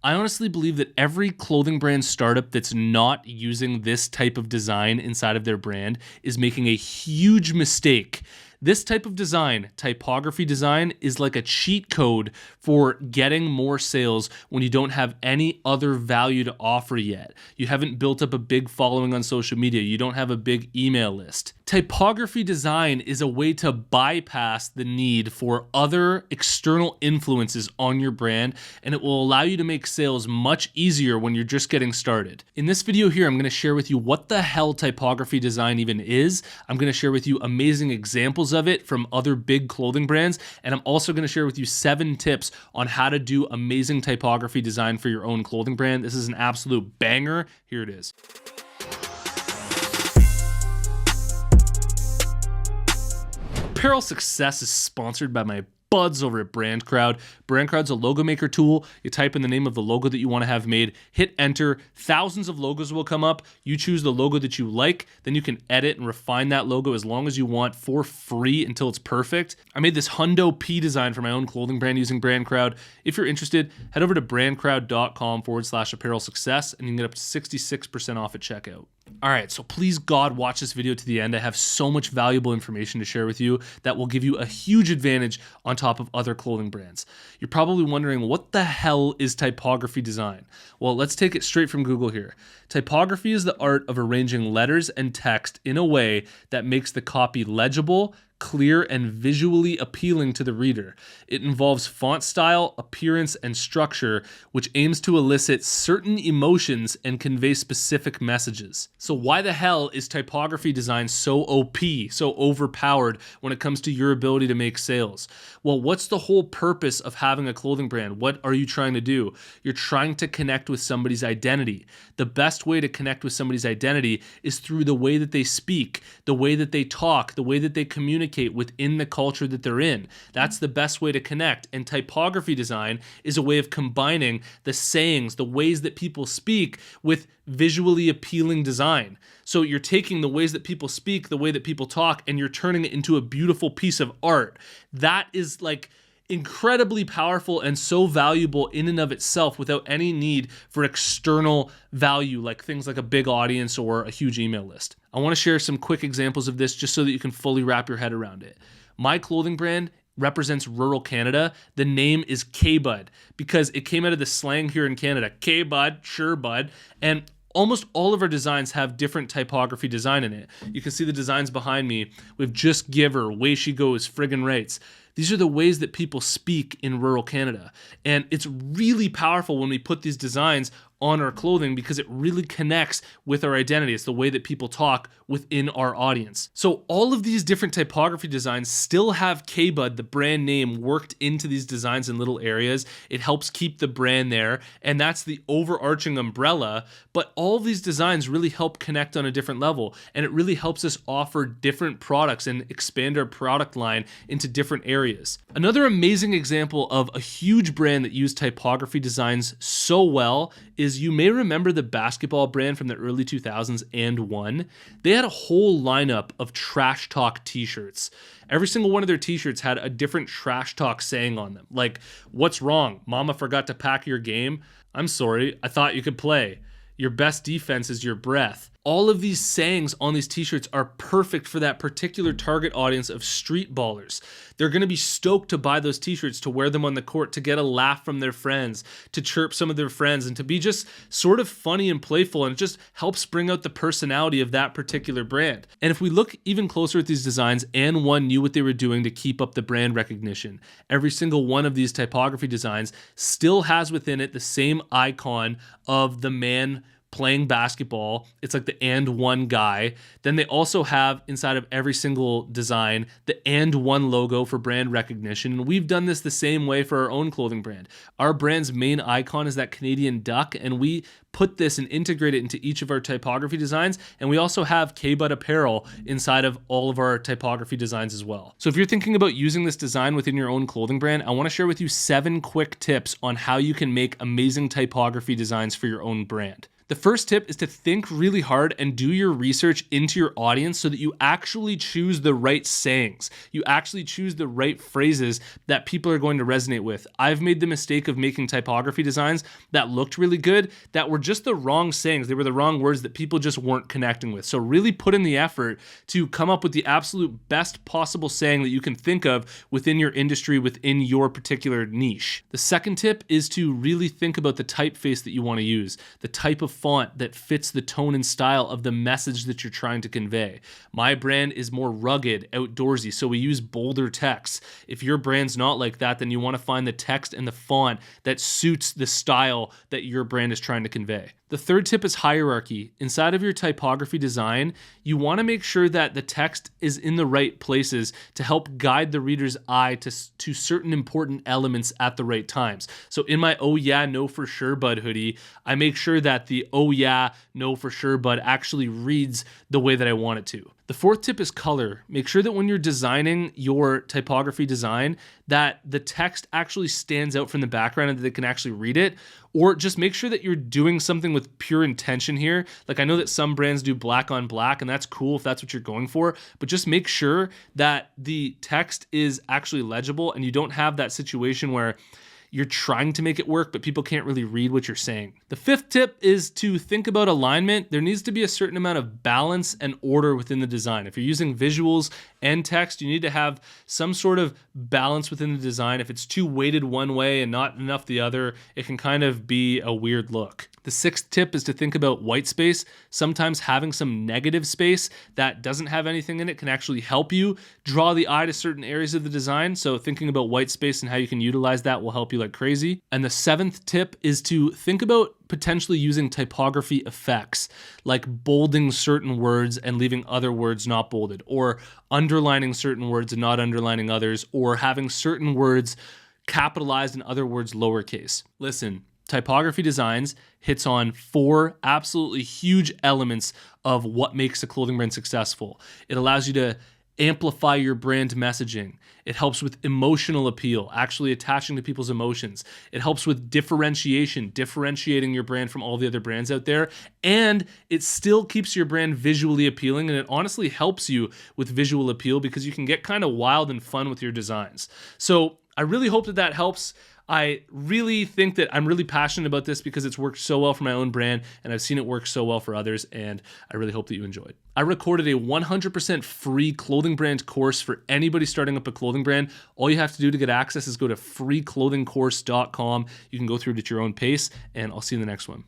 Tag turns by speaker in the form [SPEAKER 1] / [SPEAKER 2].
[SPEAKER 1] I honestly believe that every clothing brand startup that's not using this type of design inside of their brand is making a huge mistake. This type of design, typography design, is like a cheat code for getting more sales when you don't have any other value to offer yet. You haven't built up a big following on social media. You don't have a big email list. Typography design is a way to bypass the need for other external influences on your brand, and it will allow you to make sales much easier when you're just getting started. In this video here, I'm going to share with you what the hell typography design even is. I'm going to share with you amazing examples of it from other big clothing brands, and I'm also going to share with you 7 tips on how to do amazing typography design for your own clothing brand. This is an absolute banger. Here it is. Apparel Success is sponsored by my buds over at BrandCrowd. BrandCrowd's a logo maker tool. You type in the name of the logo that you want to have made, hit enter, thousands of logos will come up. You choose the logo that you like, then you can edit and refine that logo as long as you want for free until it's perfect. I made this Hundo P design for my own clothing brand using BrandCrowd. If you're interested, head over to brandcrowd.com/apparel success and you can get up to 66% off at checkout. All right, so please God, watch this video to the end. I have so much valuable information to share with you that will give you a huge advantage on top of other clothing brands. You're probably wondering, what the hell is typography design? Well, let's take it straight from Google here. Typography is the art of arranging letters and text in a way that makes the copy legible, clear, and visually appealing to the reader. It involves font style, appearance, and structure, which aims to elicit certain emotions and convey specific messages. So why the hell is typography design so OP, so overpowered when it comes to your ability to make sales? Well, what's the whole purpose of having a clothing brand? What are you trying to do? You're trying to connect with somebody's identity. The best way to connect with somebody's identity is through the way that they speak, the way that they talk, the way that they communicate within the culture that they're in. That's the best way to connect. And typography design is a way of combining the sayings, the ways that people speak with visually appealing design. So you're taking the ways that people speak, the way that people talk, and you're turning it into a beautiful piece of art. That is like incredibly powerful and so valuable in and of itself without any need for external value like things like a big audience or a huge email list. I want to share some quick examples of this just so that you can fully wrap your head around it. My clothing brand represents rural Canada. The name is K-Bud because it came out of the slang here in Canada. K-Bud, sure bud. And almost all of our designs have different typography design in it. You can see the designs behind me. We have Just Give Her, Way She Goes, Friggin' Rights. These are the ways that people speak in rural Canada. And it's really powerful when we put these designs on our clothing because it really connects with our identity. It's the way that people talk within our audience. So all of these different typography designs still have K-Bud, the brand name, worked into these designs in little areas. It helps keep the brand there, and that's the overarching umbrella. But all of these designs really help connect on a different level, and it really helps us offer different products and expand our product line into different areas. Another amazing example of a huge brand that used typography designs so well is, you may remember the basketball brand from the early 2000s, And One. They had a whole lineup of trash talk t-shirts. Every single one of their t-shirts had a different trash talk saying on them. Like, what's wrong? Mama forgot to pack your game? I'm sorry, I thought you could play. Your best defense is your breath. All of these sayings on these t-shirts are perfect for that particular target audience of street ballers. They're going to be stoked to buy those t-shirts, to wear them on the court, to get a laugh from their friends, to chirp some of their friends, and to be just sort of funny and playful, and it just helps bring out the personality of that particular brand. And if we look even closer at these designs, And One knew what they were doing to keep up the brand recognition. Every single one of these typography designs still has within it the same icon of the man playing basketball. It's like the And One guy. Then they also have inside of every single design the And One logo for brand recognition. And we've done this the same way for our own clothing brand. Our brand's main icon is that Canadian duck, and we put this and integrate it into each of our typography designs. And we also have K-Bud apparel inside of all of our typography designs as well. So if you're thinking about using this design within your own clothing brand, I want to share with you 7 quick tips on how you can make amazing typography designs for your own brand. The first tip is to think really hard and do your research into your audience so that you actually choose the right sayings. You actually choose the right phrases that people are going to resonate with. I've made the mistake of making typography designs that looked really good that were just the wrong sayings. They were the wrong words that people just weren't connecting with. So really put in the effort to come up with the absolute best possible saying that you can think of within your industry, within your particular niche. The second tip is to really think about the typeface that you want to use, the type of font that fits the tone and style of the message that you're trying to convey. My brand is more rugged, outdoorsy, so we use bolder text. If your brand's not like that, then you want to find the text and the font that suits the style that your brand is trying to convey. The third tip is hierarchy. Inside of your typography design, you want to make sure that the text is in the right places to help guide the reader's eye to certain important elements at the right times. So in my "Oh yeah, no for sure, bud" hoodie, I make sure that the "Oh yeah, no for sure, bud" actually reads the way that I want it to. The fourth tip is color. Make sure that when you're designing your typography design, that the text actually stands out from the background and that they can actually read it, or just make sure that you're doing something with pure intention here. Like, I know that some brands do black on black, and that's cool if that's what you're going for, but just make sure that the text is actually legible and you don't have that situation where you're trying to make it work, but people can't really read what you're saying. The fifth tip is to think about alignment. There needs to be a certain amount of balance and order within the design. If you're using visuals and text, you need to have some sort of balance within the design. If it's too weighted one way and not enough the other, it can kind of be a weird look. The sixth tip is to think about white space. Sometimes having some negative space that doesn't have anything in it can actually help you draw the eye to certain areas of the design. So thinking about white space and how you can utilize that will help you like crazy. And the seventh tip is to think about potentially using typography effects, like bolding certain words and leaving other words not bolded, or underlining certain words and not underlining others, or having certain words capitalized and other words lowercase. Listen, Typography Designs hits on 4 absolutely huge elements of what makes a clothing brand successful. It allows you to amplify your brand messaging. It helps with emotional appeal, actually attaching to people's emotions. It helps with differentiation, differentiating your brand from all the other brands out there. And it still keeps your brand visually appealing. And it honestly helps you with visual appeal because you can get kind of wild and fun with your designs. So I really hope that that helps. I really think that I'm really passionate about this because it's worked so well for my own brand and I've seen it work so well for others, and I really hope that you enjoyed. I recorded a 100% free clothing brand course for anybody starting up a clothing brand. All you have to do to get access is go to freeclothingcourse.com. You can go through it at your own pace, and I'll see you in the next one.